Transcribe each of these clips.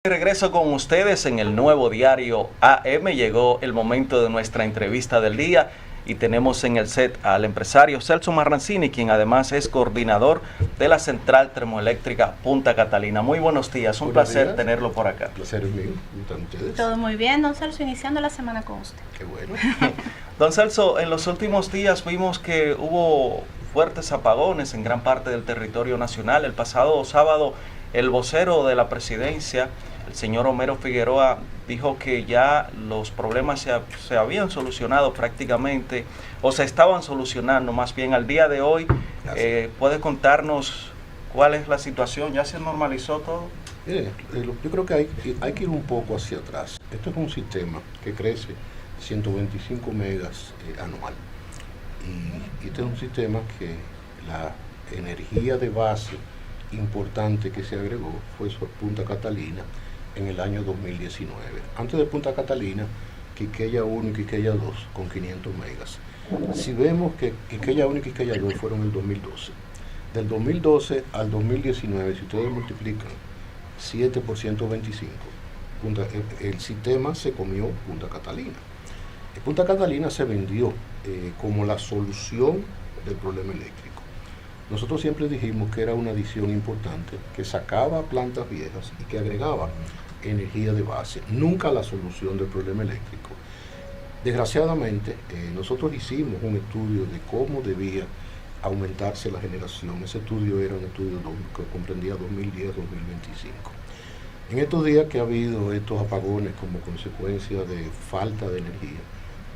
Regreso con ustedes en el nuevo diario AM. Llegó el momento de nuestra entrevista del día y tenemos en el set al empresario Celso Marrancini, quien además es coordinador de la Central Termoeléctrica Punta Catalina. Muy buenos días, un placer tenerlo por acá. Placer es mío, ¿cómo están ustedes? Todo muy bien, don Celso, iniciando la semana con usted. Qué bueno. Don Celso, en los últimos días vimos que hubo fuertes apagones en gran parte del territorio nacional. El pasado sábado, el vocero de la presidencia, el señor Homero Figueroa, dijo que ya los problemas se habían solucionado prácticamente, o se estaban solucionando más bien al día de hoy. ¿Puede contarnos cuál es la situación? ¿Ya se normalizó todo? Yo creo que hay que ir un poco hacia atrás. Esto es un sistema que crece 125 megas anual. Y este es un sistema que la energía de base importante que se agregó fue sobre Punta Catalina en el año 2019. Antes de Punta Catalina, Quiqueya 1 y Quiqueya 2 con 500 megas. Si vemos que Quiqueya 1 y Quiqueya 2 fueron en el 2012, del 2012 al 2019, si ustedes multiplican 7 por 125, el sistema se comió Punta Catalina. Punta Catalina se vendió como la solución del problema eléctrico. Nosotros siempre dijimos que era una adición importante, que sacaba plantas viejas y que agregaba energía de base, nunca la solución del problema eléctrico. Desgraciadamente, nosotros hicimos un estudio de cómo debía aumentarse la generación. Ese estudio era un estudio que comprendía 2010-2025. En estos días que ha habido estos apagones como consecuencia de falta de energía,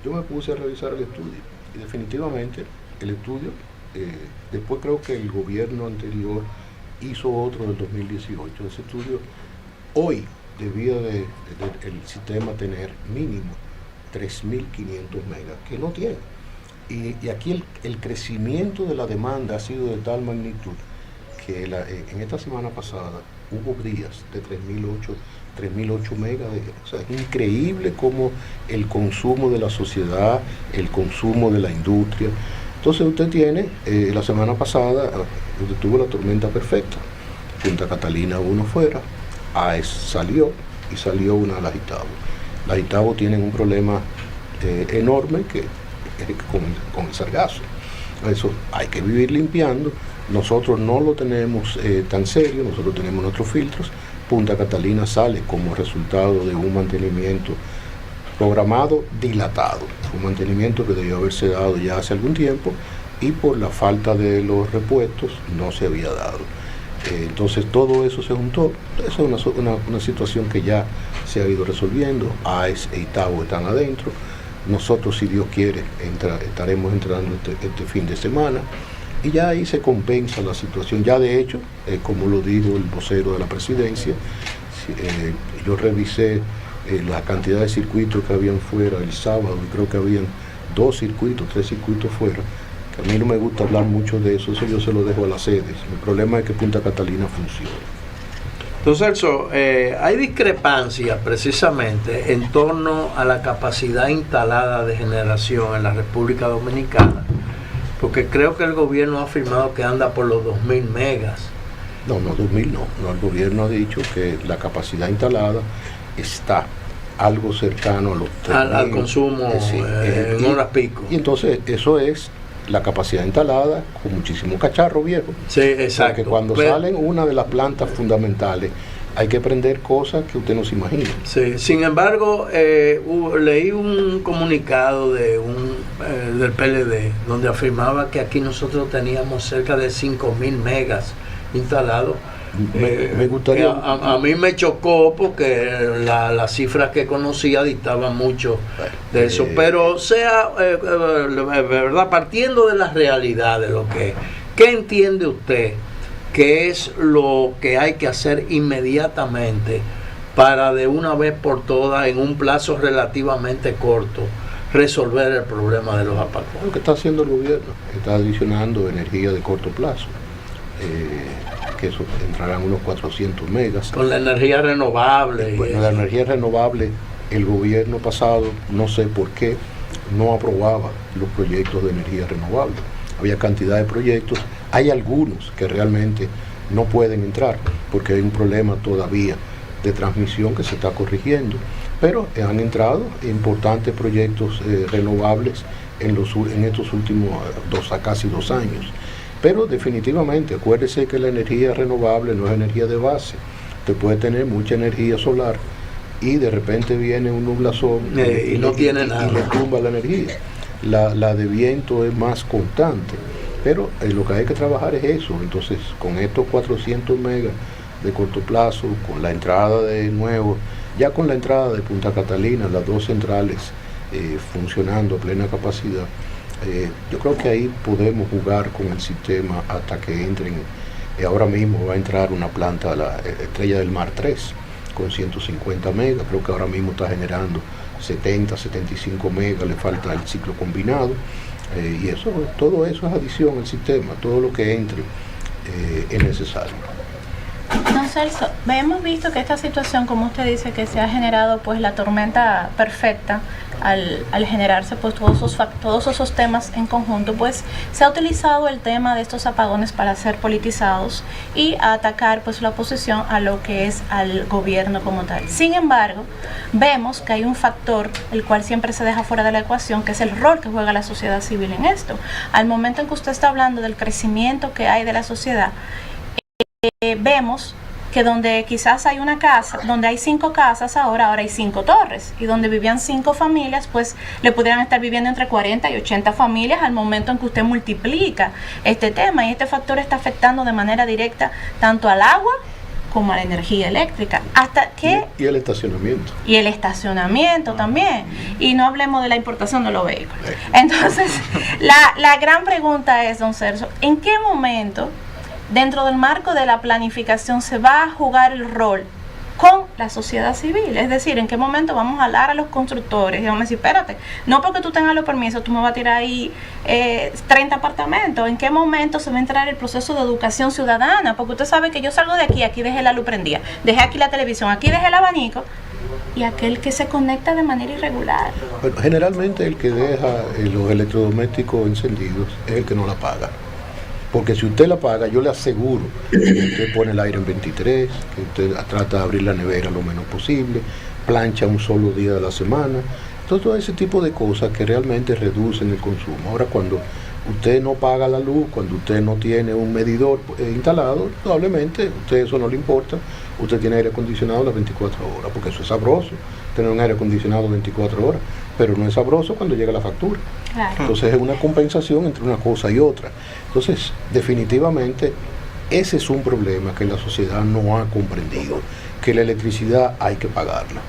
yo me puse a revisar el estudio y definitivamente el estudio, después creo que el gobierno anterior hizo otro del 2018. Ese estudio hoy debía el sistema tener mínimo 3.500 megas, que no tiene. Y aquí el crecimiento de la demanda ha sido de tal magnitud que en esta semana pasada hubo días de 3.008 megas. O sea, es increíble cómo el consumo de la sociedad, el consumo de la industria. Entonces usted tiene, la semana pasada, usted tuvo la tormenta perfecta. Punta Catalina 1 fuera, AES salió y salió una la Itabo. Las Itabo tienen un problema enorme con el sargazo. Eso hay que vivir limpiando. Nosotros no lo tenemos tan serio, nosotros tenemos nuestros filtros. Punta Catalina sale como resultado de un mantenimiento programado dilatado, un mantenimiento que debió haberse dado ya hace algún tiempo y por la falta de los repuestos no se había dado. Entonces todo eso se juntó. Esa es una situación que ya se ha ido resolviendo. AES e Itabo están adentro. Nosotros, si Dios quiere, estaremos entrando este fin de semana y ya ahí se compensa la situación. Ya de hecho, como lo dijo el vocero de la presidencia, yo revisé la cantidad de circuitos que habían fuera el sábado y creo que habían 3 circuitos fuera. Que a mí no me gusta hablar mucho de eso yo se lo dejo a las sedes. El problema es que Punta Catalina funciona. Entonces, Celso, hay discrepancias precisamente en torno a la capacidad instalada de generación en la República Dominicana, porque creo que el gobierno ha afirmado que anda por los 2.000 megas. No, 2.000 no. El gobierno ha dicho que la capacidad instalada está algo cercano a los 3.000. Al consumo en horas pico. Y entonces eso es la capacidad instalada con muchísimo cacharro viejo. Sí, exacto. Porque cuando salen una de las plantas fundamentales hay que prender cosas que usted no se imagina. Sí, sin embargo, leí un comunicado del PLD donde afirmaba que aquí nosotros teníamos cerca de 5.000 megas instalados. Me gustaría. A mí me chocó porque las cifras que conocía dictaban mucho de eso, pero verdad, partiendo de la realidad de lo que es, ¿qué entiende usted que es lo que hay que hacer inmediatamente para de una vez por todas, en un plazo relativamente corto, resolver el problema de los apagones? Lo que está haciendo el gobierno, está adicionando energía de corto plazo. Que eso entrarán unos 400 megas. Con la energía renovable. Bueno, la energía renovable, el gobierno pasado, no sé por qué, no aprobaba los proyectos de energía renovable. Había cantidad de proyectos, hay algunos que realmente no pueden entrar porque hay un problema todavía de transmisión que se está corrigiendo, pero han entrado importantes proyectos renovables en estos últimos casi 2 años. Pero definitivamente, acuérdese que la energía renovable no es energía de base. Usted puede tener mucha energía solar y de repente viene un nublazón y no tiene nada y le tumba la energía. La de viento es más constante, pero lo que hay que trabajar es eso. Entonces, con estos 400 megas de corto plazo, con la entrada de nuevo, ya con la entrada de Punta Catalina, las 2 centrales funcionando a plena capacidad, yo creo que ahí podemos jugar con el sistema hasta que entren. Ahora mismo va a entrar una planta, la Estrella del Mar 3, con 150 megas, creo que ahora mismo está generando 70, 75 megas, le falta el ciclo combinado, y eso, todo eso es adición al sistema, todo lo que entre es necesario. Don Celso, hemos visto que esta situación, como usted dice, que se ha generado pues la tormenta perfecta al generarse pues todos esos temas en conjunto, pues se ha utilizado el tema de estos apagones para ser politizados y a atacar pues la oposición a lo que es al gobierno como tal. Sin embargo, vemos que hay un factor el cual siempre se deja fuera de la ecuación, que es el rol que juega la sociedad civil en esto. Al momento en que usted está hablando del crecimiento que hay de la sociedad, vemos que donde quizás hay una casa, donde hay 5 casas ahora hay 5 torres, y donde vivían 5 familias, pues le pudieran estar viviendo entre 40 y 80 familias al momento en que usted multiplica este tema, y este factor está afectando de manera directa tanto al agua como a la energía eléctrica, hasta que y el estacionamiento. Y el estacionamiento también. Y no hablemos de la importación de los vehículos. Entonces, la gran pregunta es, don Celso, ¿en qué momento, dentro del marco de la planificación, se va a jugar el rol con la sociedad civil? Es decir, ¿en qué momento vamos a hablar a los constructores y vamos a decir, espérate, no porque tú tengas los permisos, tú me vas a tirar ahí 30 apartamentos? ¿En qué momento se va a entrar el proceso de educación ciudadana? Porque usted sabe que yo salgo de aquí dejé la luz prendida, dejé aquí la televisión, aquí dejé el abanico, y aquel que se conecta de manera irregular. Bueno, generalmente el que deja los electrodomésticos encendidos es el que no la paga. Porque si usted la paga, yo le aseguro que usted pone el aire en 23, que usted trata de abrir la nevera lo menos posible, plancha un solo día de la semana, todo ese tipo de cosas que realmente reducen el consumo. Ahora, cuando usted no paga la luz, cuando usted no tiene un medidor instalado, probablemente a usted eso no le importa, usted tiene aire acondicionado las 24 horas, porque eso es sabroso, tener un aire acondicionado 24 horas, pero no es sabroso cuando llega la factura. Claro. Entonces es una compensación entre una cosa y otra. Entonces, definitivamente, ese es un problema que la sociedad no ha comprendido, que la electricidad hay que pagarla.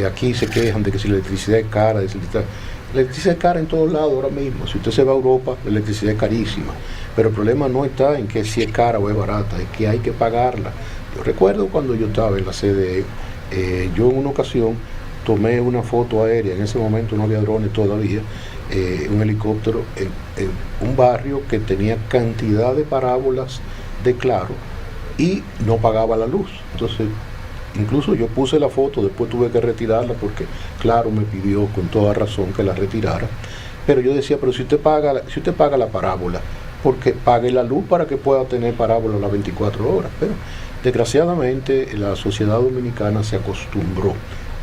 Aquí se quejan de que si la electricidad es cara, la electricidad es cara en todos lados ahora mismo. Si usted se va a Europa, la electricidad es carísima. Pero el problema no está en que si es cara o es barata, es que hay que pagarla. Yo recuerdo cuando yo estaba en la CDE, yo en una ocasión tomé una foto aérea, en ese momento no había drones todavía, un helicóptero en un barrio que tenía cantidad de parábolas de Claro y no pagaba la luz. Entonces, incluso yo puse la foto, después tuve que retirarla porque Claro me pidió con toda razón que la retirara. Pero yo decía, pero si usted paga la parábola, porque pague la luz para que pueda tener parábola las 24 horas. Pero desgraciadamente la sociedad dominicana se acostumbró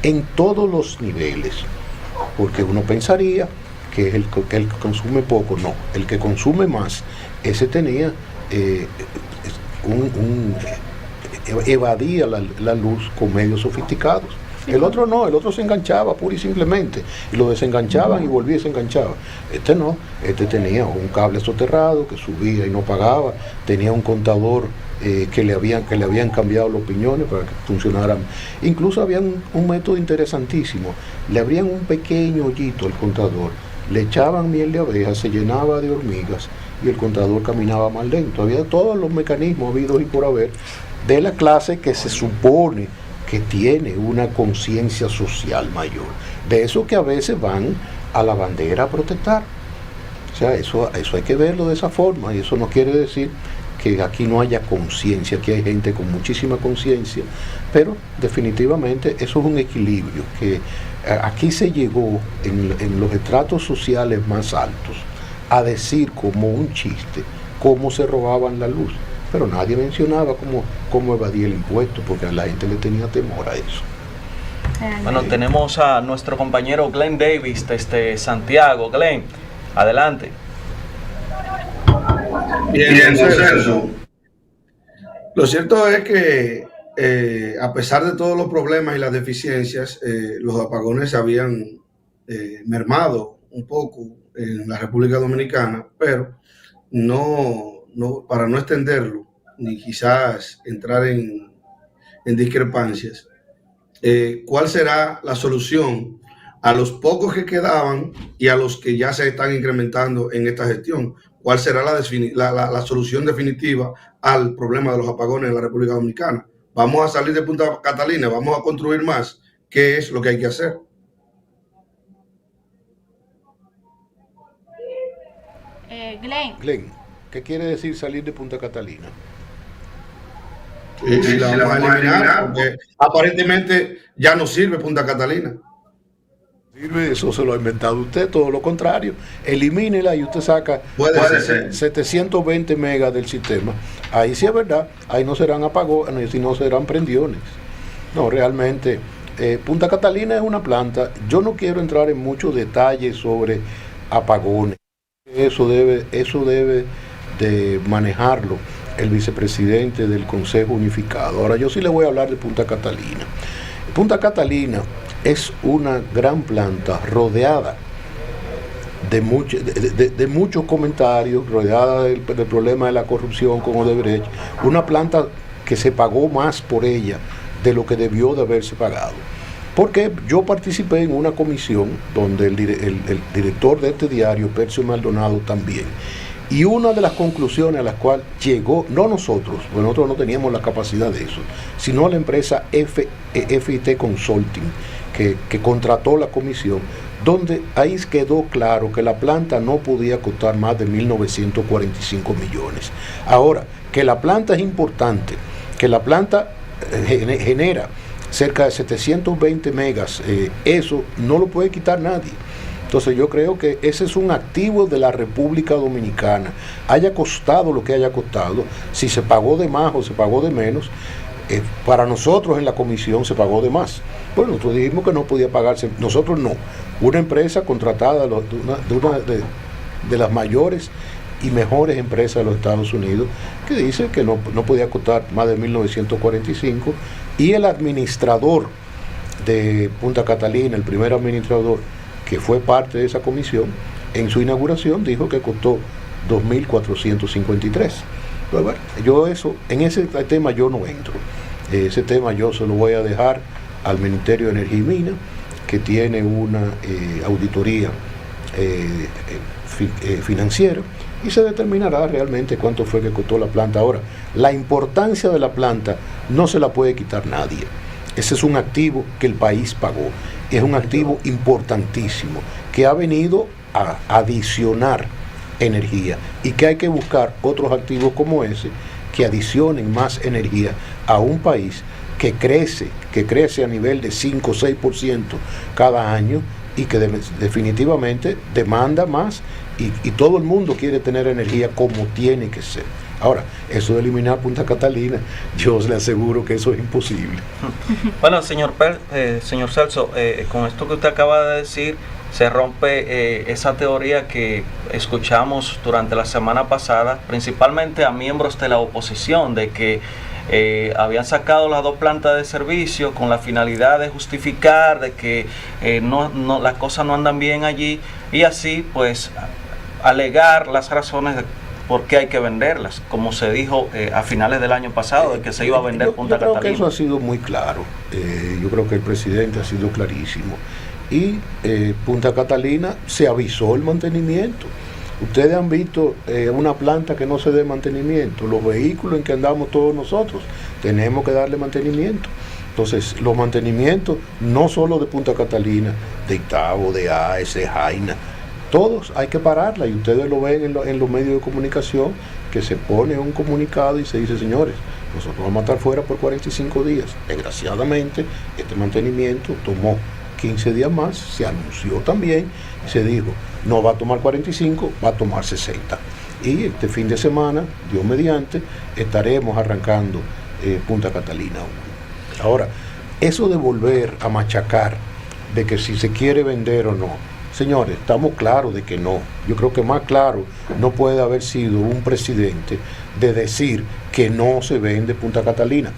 en todos los niveles, porque uno pensaría que el que consume poco, no, el que consume más, ese tenía evadía la luz con medios sofisticados. El otro no, el otro se enganchaba pura y simplemente, y lo desenganchaban y volvía y se enganchaba. Este no, este tenía un cable soterrado que subía y no pagaba, tenía un contador que le habían cambiado los piñones para que funcionaran. Incluso había un método interesantísimo, le abrían un pequeño hoyito al contador, le echaban miel de abeja, se llenaba de hormigas y el contador caminaba más lento. Había todos los mecanismos habidos y por haber de la clase que se supone que tiene una conciencia social mayor, de eso que a veces van a la bandera a protestar. O sea, eso hay que verlo de esa forma, y eso no quiere decir que aquí no haya conciencia, aquí hay gente con muchísima conciencia, pero definitivamente eso es un equilibrio, que aquí se llegó en los estratos sociales más altos a decir como un chiste cómo se robaban la luz. pero nadie mencionaba cómo evadir el impuesto, porque a la gente le tenía temor a eso. Bueno, tenemos a nuestro compañero Glenn Davis desde Santiago. Glenn, adelante. Bien, Celso. Lo cierto es que a pesar de todos los problemas y las deficiencias, los apagones se habían mermado un poco en la República Dominicana, pero no para no extenderlo ni quizás entrar en discrepancias, ¿cuál será la solución a los pocos que quedaban y a los que ya se están incrementando en esta gestión? ¿Cuál será la solución definitiva al problema de los apagones en la República Dominicana? ¿Vamos a salir de Punta Catalina? ¿Vamos a construir más? ¿Qué es lo que hay que hacer? Glenn, ¿qué quiere decir salir de Punta Catalina? Si la vamos a eliminar, porque aparentemente ya no sirve Punta Catalina. Eso se lo ha inventado usted, todo lo contrario. Elimínela y usted saca 720 megas del sistema. Ahí sí es verdad, ahí no serán apagones, sino serán prendiones. No, realmente, Punta Catalina es una planta. Yo no quiero entrar en muchos detalles sobre apagones. Eso debe de manejarlo el vicepresidente del Consejo Unificado. Ahora yo sí le voy a hablar de Punta Catalina. Punta Catalina es una gran planta rodeada de muchos comentarios, rodeada del problema de la corrupción con Odebrecht, una planta que se pagó más por ella de lo que debió de haberse pagado. Porque yo participé en una comisión donde el director de este diario, Percio Maldonado, también. Y una de las conclusiones a las cuales llegó, no nosotros, porque nosotros no teníamos la capacidad de eso, sino la empresa FIT Consulting, que contrató la comisión, donde ahí quedó claro que la planta no podía costar más de 1.945 millones. Ahora, que la planta es importante, que la planta genera cerca de 720 megas, eso no lo puede quitar nadie. Entonces yo creo que ese es un activo de la República Dominicana, haya costado lo que haya costado, si se pagó de más o se pagó de menos, para nosotros en la comisión se pagó de más. Bueno, nosotros dijimos que no podía pagarse, nosotros no, una empresa contratada de una de las mayores y mejores empresas de los Estados Unidos, que dice que no podía costar más de 1.945, y el administrador de Punta Catalina, el primer administrador que fue parte de esa comisión, en su inauguración dijo que costó 2.453. Pero bueno, en ese tema yo no entro. Ese tema yo se lo voy a dejar al Ministerio de Energía y Minas, que tiene una auditoría financiera, y se determinará realmente cuánto fue que costó la planta. Ahora, la importancia de la planta no se la puede quitar nadie. Ese es un activo que el país pagó. Es un activo importantísimo que ha venido a adicionar energía, y que hay que buscar otros activos como ese que adicionen más energía a un país que crece a nivel de 5 o 6% cada año, y que definitivamente demanda más, y todo el mundo quiere tener energía como tiene que ser. Ahora, eso de eliminar Punta Catalina, yo le aseguro que eso es imposible. Bueno, señor Celso, con esto que usted acaba de decir, se rompe esa teoría que escuchamos durante la semana pasada, principalmente a miembros de la oposición, de que habían sacado las dos plantas de servicio con la finalidad de justificar de que las cosas no andan bien allí, y así pues alegar las razones de por qué hay que venderlas, como se dijo a finales del año pasado, de que se iba a vender Punta Catalina. Yo creo que eso ha sido muy claro. Yo creo que el presidente ha sido clarísimo. Y Punta Catalina se avisó el mantenimiento. Ustedes han visto una planta que no se dé mantenimiento. Los vehículos en que andamos todos nosotros tenemos que darle mantenimiento. Entonces, los mantenimientos no solo de Punta Catalina, de Itabo, de AES, de Jaina, todos hay que pararla, y ustedes lo ven en los medios de comunicación, que se pone un comunicado y se dice: señores, nosotros vamos a estar fuera por 45 días. Desgraciadamente, este mantenimiento tomó 15 días más, se anunció también, y se dijo, no va a tomar 45, va a tomar 60. y este fin de semana, Dios mediante, estaremos arrancando Punta Catalina 1. Ahora, eso de volver a machacar de que si se quiere vender o no, señores, estamos claros de que no. Yo creo que más claro no puede haber sido un presidente de decir que no se vende Punta Catalina.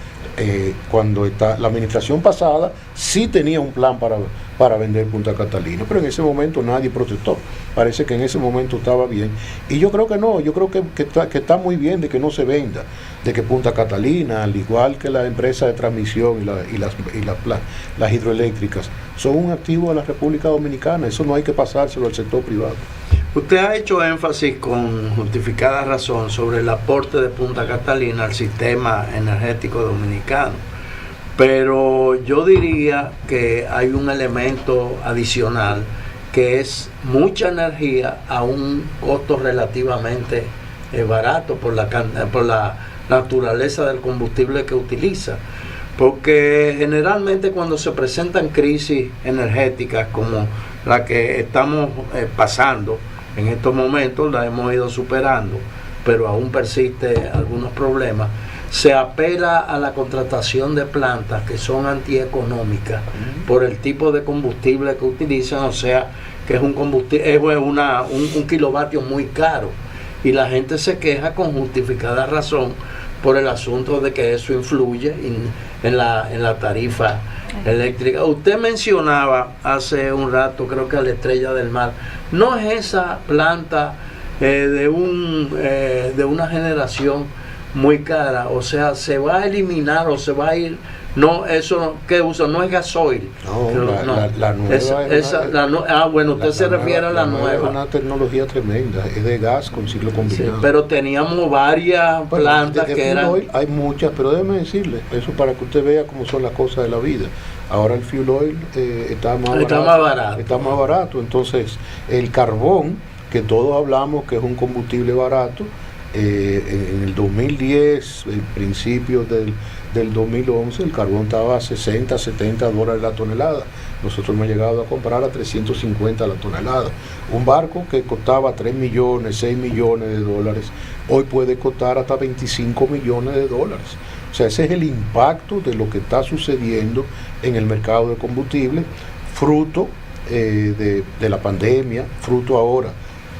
Cuando la administración pasada sí tenía un plan para vender Punta Catalina, pero en ese momento nadie protestó. Parece que en ese momento estaba bien. Y yo creo que no, yo creo que está muy bien de que no se venda, de que Punta Catalina, al igual que la empresa de transmisión y las hidroeléctricas, son un activo de la República Dominicana. Eso no hay que pasárselo al sector privado. Usted ha hecho énfasis con justificada razón sobre el aporte de Punta Catalina al sistema energético dominicano, pero yo diría que hay un elemento adicional que es mucha energía a un costo relativamente barato por la naturaleza del combustible que utiliza. Porque generalmente cuando se presentan crisis energéticas como la que estamos pasando en estos momentos, la hemos ido superando, pero aún persiste algunos problemas, se apela a la contratación de plantas que son antieconómicas por el tipo de combustible que utilizan, o sea, que es un combustible, es un kilovatio muy caro, y la gente se queja con justificada razón por el asunto de que eso influye en la tarifa eléctrica. Usted mencionaba hace un rato, creo que a la Estrella del Mar. ¿No es esa planta de una generación muy cara? O sea, ¿se va a eliminar o se va a ir? No, eso que usa no es gasoil. La nueva bueno, usted se refiere a la nueva. Es una tecnología tremenda, es de gas con ciclo combinado. Sí, pero teníamos varias plantas que eran... Oil, hay muchas, pero déjeme decirle, eso para que usted vea cómo son las cosas de la vida. Ahora el fuel oil está más barato. Entonces, el carbón, que todos hablamos que es un combustible barato, en el 2010, el principio del 2011, el carbón estaba a 60, 70 dólares la tonelada. Nosotros hemos llegado a comprar a 350 la tonelada. Un barco que costaba 3 millones, 6 millones de dólares, hoy puede costar hasta 25 millones de dólares. O sea, ese es el impacto de lo que está sucediendo en el mercado de combustible, fruto de la pandemia, fruto ahora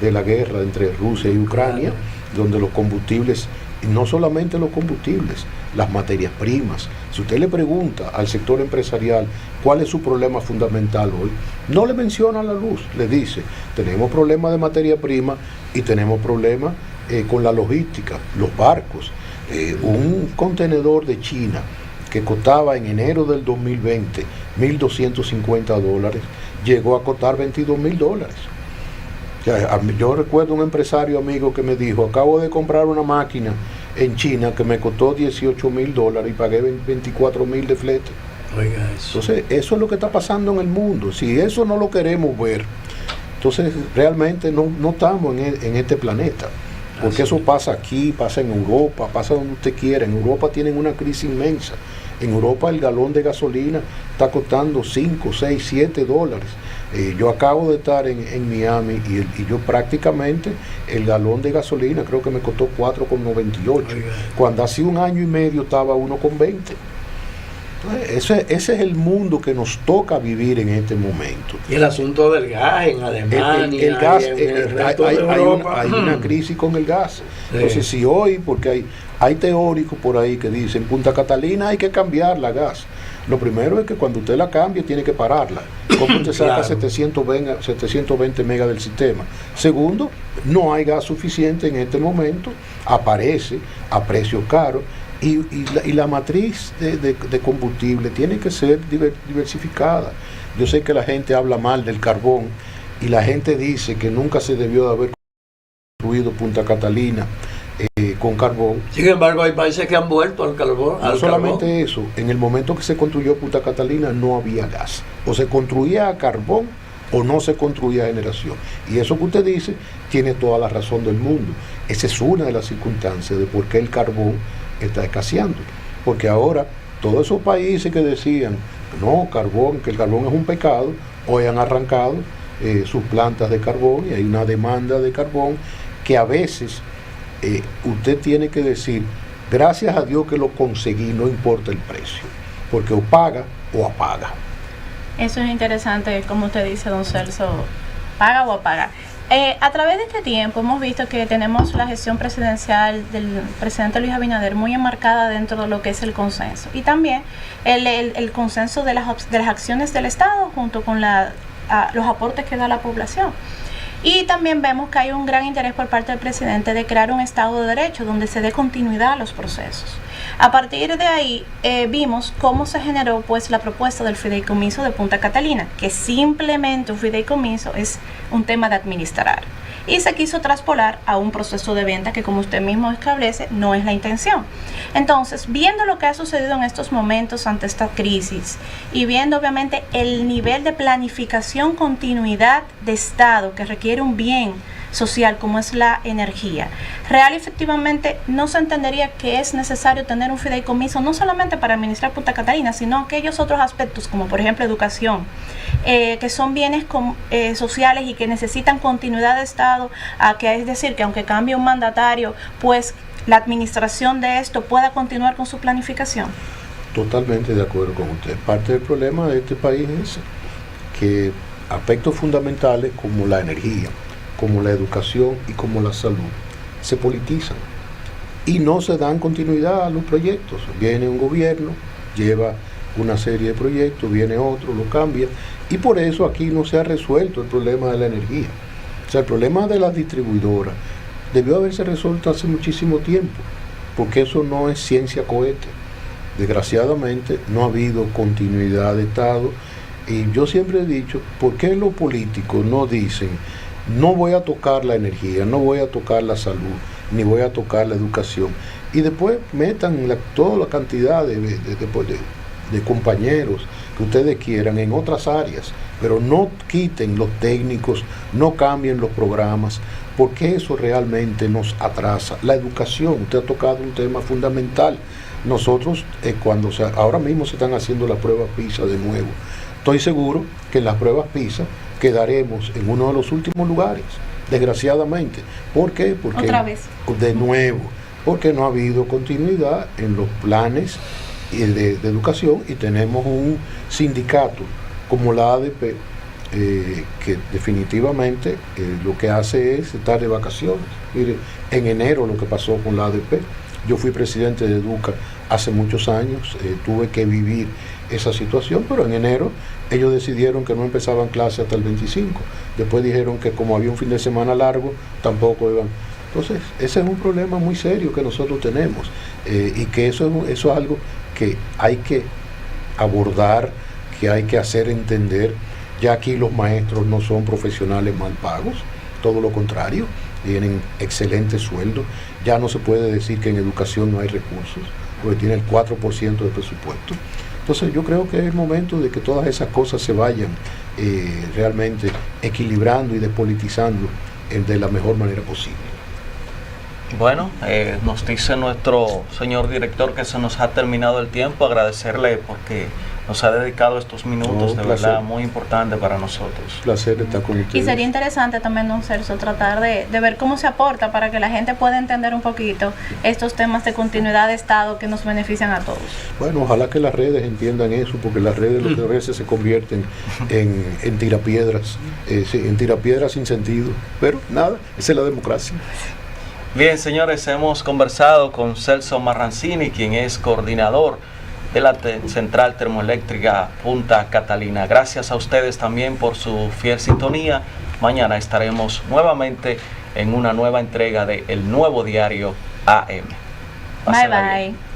de la guerra entre Rusia y Ucrania, donde los combustibles, y no solamente los combustibles, las materias primas. Si usted le pregunta al sector empresarial cuál es su problema fundamental hoy, no le menciona la luz, le dice, tenemos problemas de materia prima y tenemos problemas con la logística, los barcos. Un contenedor de China que costaba en enero del 2020 $1,250, llegó a costar $22,000. Yo recuerdo un empresario amigo que me dijo, acabo de comprar una máquina en China que me costó $18,000 y pagué $24,000 de flete. Oiga eso. Entonces, eso es lo que está pasando en el mundo. Si eso no lo queremos ver, entonces realmente no estamos en este planeta. Porque eso pasa aquí, pasa en Europa, pasa donde usted quiera. En Europa tienen una crisis inmensa. En Europa el galón de gasolina está costando $5, $6, $7. Yo acabo de estar en Miami y yo prácticamente el galón de gasolina creo que me costó $4,98. Cuando hace un año y medio estaba $1,20. Ese es el mundo que nos toca vivir en este momento. Y el asunto del gas en Alemania. El gas, hay una crisis con el gas. Entonces, si hoy, porque hay teóricos por ahí que dicen, Punta Catalina hay que cambiar la gas. Lo primero es que cuando usted la cambie, tiene que pararla. ¿Cómo usted saca 720 megas del sistema? Segundo, no hay gas suficiente en este momento, aparece a precios caros. Y la matriz de combustible tiene que ser diversificada. Yo sé que la gente habla mal del carbón y la gente dice que nunca se debió de haber construido Punta Catalina con carbón. Sin embargo, hay países que han vuelto al carbón. No solamente eso, en el momento que se construyó Punta Catalina no había gas. O se construía a carbón o no se construía a generación. Y eso que usted dice tiene toda la razón del mundo. Esa es una de las circunstancias de por qué el carbón está escaseando, porque ahora todos esos países que decían no, carbón, que el carbón es un pecado, hoy han arrancado sus plantas de carbón y hay una demanda de carbón que a veces usted tiene que decir, gracias a Dios que lo conseguí, no importa el precio, porque o paga o apaga. Eso es interesante, como usted dice, don Celso, paga o apaga. A través de este tiempo hemos visto que tenemos la gestión presidencial del presidente Luis Abinader muy enmarcada dentro de lo que es el consenso y también el consenso de las acciones del Estado junto con los aportes que da la población. Y también vemos que hay un gran interés por parte del presidente de crear un Estado de Derecho donde se dé continuidad a los procesos. A partir de ahí vimos cómo se generó pues la propuesta del fideicomiso de Punta Catalina, que simplemente un fideicomiso es un tema de administrar. Y se quiso traspolar a un proceso de venta que, como usted mismo establece, no es la intención. Entonces, viendo lo que ha sucedido en estos momentos ante esta crisis y viendo obviamente el nivel de planificación, continuidad de Estado que requiere un bien social como es la energía, real y efectivamente no se entendería que es necesario tener un fideicomiso no solamente para administrar Punta Catalina, sino aquellos otros aspectos como por ejemplo educación, que son bienes sociales y que necesitan continuidad de Estado, es decir, que aunque cambie un mandatario, pues la administración de esto pueda continuar con su planificación. Totalmente de acuerdo con usted. Parte del problema de este país es que aspectos fundamentales como la energía, como la educación y como la salud se politizan y no se dan continuidad a los proyectos. Viene un gobierno, lleva una serie de proyectos, viene otro, lo cambia, y por eso aquí no se ha resuelto el problema de la energía. O sea, el problema de las distribuidoras debió haberse resuelto hace muchísimo tiempo, porque eso no es ciencia cohete. Desgraciadamente no ha habido continuidad de Estado, y yo siempre he dicho, ¿por qué los políticos no dicen, no voy a tocar la energía, no voy a tocar la salud, ni voy a tocar la educación? Y después metan toda la cantidad de compañeros que ustedes quieran en otras áreas, pero no quiten los técnicos, no cambien los programas, porque eso realmente nos atrasa. La educación, usted ha tocado un tema fundamental. Nosotros, ahora mismo se están haciendo las pruebas PISA de nuevo. Estoy seguro que en las pruebas PISA quedaremos en uno de los últimos lugares, desgraciadamente. ¿Por qué? Porque otra vez. De nuevo, porque no ha habido continuidad en los planes de educación, y tenemos un sindicato como la ADP que definitivamente lo que hace es estar de vacaciones. Mire, en enero lo que pasó con la ADP, yo fui presidente de EDUCA hace muchos años, tuve que vivir esa situación, pero en enero ellos decidieron que no empezaban clases hasta el 25, después dijeron que como había un fin de semana largo, tampoco iban. Entonces, ese es un problema muy serio que nosotros tenemos, y que eso es algo que hay que abordar, que hay que hacer entender. Ya aquí los maestros no son profesionales mal pagos, todo lo contrario, tienen excelentes sueldos. Ya no se puede decir que en educación no hay recursos, porque tiene el 4% de presupuesto. Entonces yo creo que es el momento de que todas esas cosas se vayan realmente equilibrando y despolitizando de la mejor manera posible. Bueno, nos dice nuestro señor director que se nos ha terminado el tiempo. Agradecerle porque nos ha dedicado estos minutos, de verdad, muy importante para nosotros. Placer estar con ustedes. Y sería interesante también, don Celso, tratar de ver cómo se aporta para que la gente pueda entender un poquito estos temas de continuidad de Estado que nos benefician a todos. Bueno, ojalá que las redes entiendan eso, porque las redes lo que a veces se convierten en tirapiedras, en tirapiedras sin sentido. Pero nada, esa es la democracia. Bien, señores, hemos conversado con Celso Marrancini, quien es coordinador de la Central Termoeléctrica Punta Catalina. Gracias a ustedes también por su fiel sintonía. Mañana estaremos nuevamente en una nueva entrega de El Nuevo Diario AM. Bye, bye.